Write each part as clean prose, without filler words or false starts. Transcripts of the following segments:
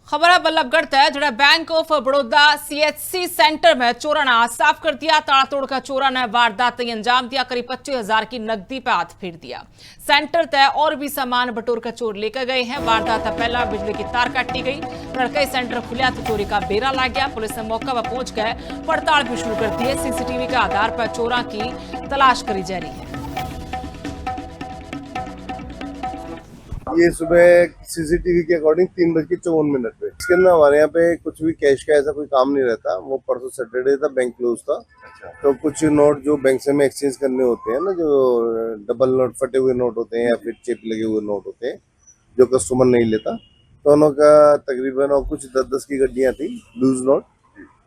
खबर है बल्लभगढ़ तय जड़ा bank of Baroda CHC centre में चोरा ने साफ कर दिया। ताला तोड़ का चोरा ने वारदात अंजाम दिया। करीब 25,000 की नकदी पे हाथ फेर दिया। सेंटर तय और भी सामान बटोर कर चोर लेकर गए हैं। वारदात पहला बिजली की तार काटी गई। लड़कई सेंटर खुलिया तो चोरी का बेरा लग गया। पुलिस ने मौका पर पहुंच गए पड़ताल भी शुरू कर दी है। सीसीटीवी के आधार पर चोरा की तलाश करी जा रही है। ये सुबह सीसीटीवी के अकॉर्डिंग 3:54 पे इसके अंदर हमारे यहाँ पे कुछ भी कैश का ऐसा कोई काम नहीं रहता। वो परसों सैटरडे था, बैंक क्लोज था। तो कुछ नोट जो बैंक से में एक्सचेंज करने होते हैं ना, जो डबल नोट, फटे हुए नोट होते हैं या फिर चिप लगे हुए नोट होते हैं जो कस्टमर नहीं लेता, तो उनका तकरीबन और कुछ 10-10 की गड्डियाँ थी लूज नोट।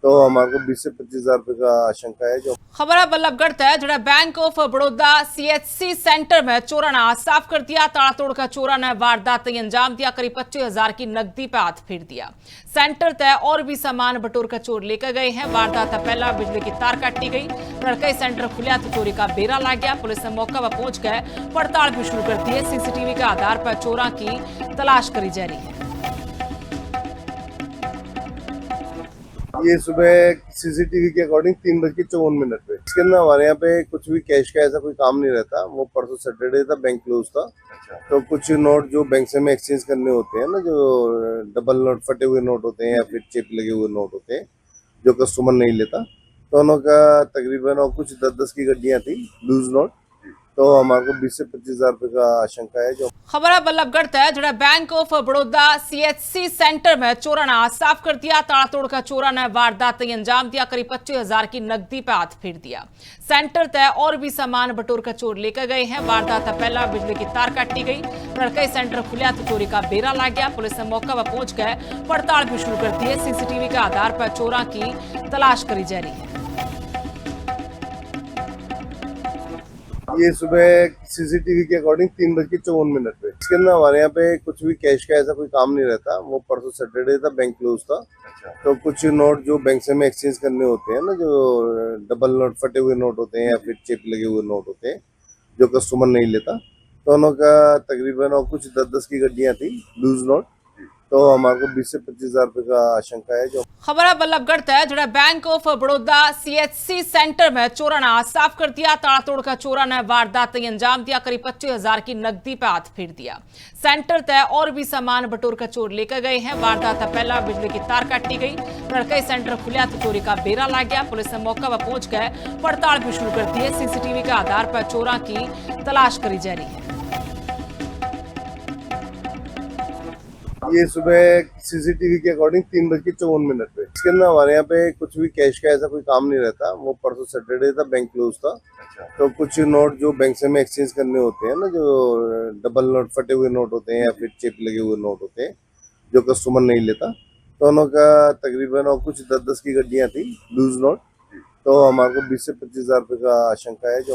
तो हमारे को 20 से 25,000 रुपए का आशंका है। जो खबर है बल्लभगढ़ तय जड़ा bank of Baroda CHC centre में चोरा ने साफ कर दिया। ताला तोड़ का चोरा ने वारदात अंजाम दिया। करीब 25,000 की नकदी पे हाथ फेर दिया। सेंटर तय और भी सामान बटोर कर चोर लेकर गए हैं। वारदात पहला बिजली की तार काटी गई। लड़कई सेंटर खुलिया तो चोरी का बेरा लग गया। पुलिस ने मौका पर पहुंच गए पड़ताल भी शुरू कर दी है। सीसीटीवी के आधार पर चोरा की तलाश करी जा रही है। ये सुबह सीसीटीवी के अकॉर्डिंग 3:54 पे इसके अंदर हमारे यहाँ पे कुछ भी कैश का ऐसा कोई काम नहीं रहता। वो परसों सैटरडे था, बैंक क्लोज था। तो कुछ नोट जो बैंक से में एक्सचेंज करने होते हैं ना, जो डबल नोट, फटे हुए नोट होते हैं या फिर चिप लगे हुए नोट होते हैं जो कस्टमर नहीं लेता, तो उनका तकरीबन और कुछ 10-10 की गड्डियाँ थी लूज नोट। तो हमारे को 20 से 25,000 रुपए का आशंका है। जो खबर है बल्लभगढ़ तय जड़ा bank of Baroda CHC centre में चोरा ने साफ कर दिया। ताला तोड़ का चोरा ने वारदात अंजाम दिया। करीब 25,000 की नकदी पे हाथ फेर दिया। सेंटर तय और भी सामान बटोर कर चोर लेकर गए हैं। वारदात पहला बिजली की तार काटी गई। लड़कई सेंटर खुलिया तो चोरी का बेरा लग गया। पुलिस ने मौका पर पहुंच गए पड़ताल भी शुरू कर दी है। सीसीटीवी के आधार पर चोरा की तलाश करी जा रही है। ये सुबह सीसीटीवी के अकॉर्डिंग 3:54 पे इसके अंदर हमारे यहाँ पे कुछ भी कैश का ऐसा कोई काम नहीं रहता। वो परसों सैटरडे था, बैंक क्लोज था। तो कुछ नोट जो बैंक से में एक्सचेंज करने होते हैं ना, जो डबल नोट, फटे हुए नोट होते हैं या फिर चिप लगे हुए नोट होते हैं जो कस्टमर नहीं लेता, तो उनका तकरीबन और कुछ 10-10 की गड्डियाँ थी लूज नोट। तो हमारे को 20 से 25,000 रुपए का आशंका है। जो खबर है बल्लभगढ़ तय जड़ा bank of Baroda CHC centre में चोरा ने साफ कर दिया। ताला तोड़ का चोरा ने वारदात अंजाम दिया। करीब 25,000 की नकदी पे हाथ फेर दिया। सेंटर तय और भी सामान बटोर कर चोर लेकर गए हैं। वारदात पहला बिजली की तार काटी गई। लड़कई सेंटर खुलिया तो चोरी का बेरा लग गया। पुलिस ने मौका पर पहुंच गए पड़ताल भी शुरू कर दी है। सीसीटीवी के आधार पर चोरा की तलाश करी जा रही है। ये सुबह सीसीटीवी के अकॉर्डिंग 3:54 पे इसके अंदर हमारे यहाँ पे कुछ भी कैश का ऐसा कोई काम नहीं रहता। वो परसों सैटरडे था, बैंक क्लोज था। तो कुछ नोट जो बैंक से में एक्सचेंज करने होते हैं ना, जो डबल नोट, फटे हुए नोट होते हैं या फिर चिप लगे हुए नोट होते हैं जो कस्टमर नहीं लेता, तो उनका तकरीबन और कुछ 10-10 की गड्डियाँ थी लूज नोट। तो हमारे को 20 से 25,000 रुपए का आशंका है। जो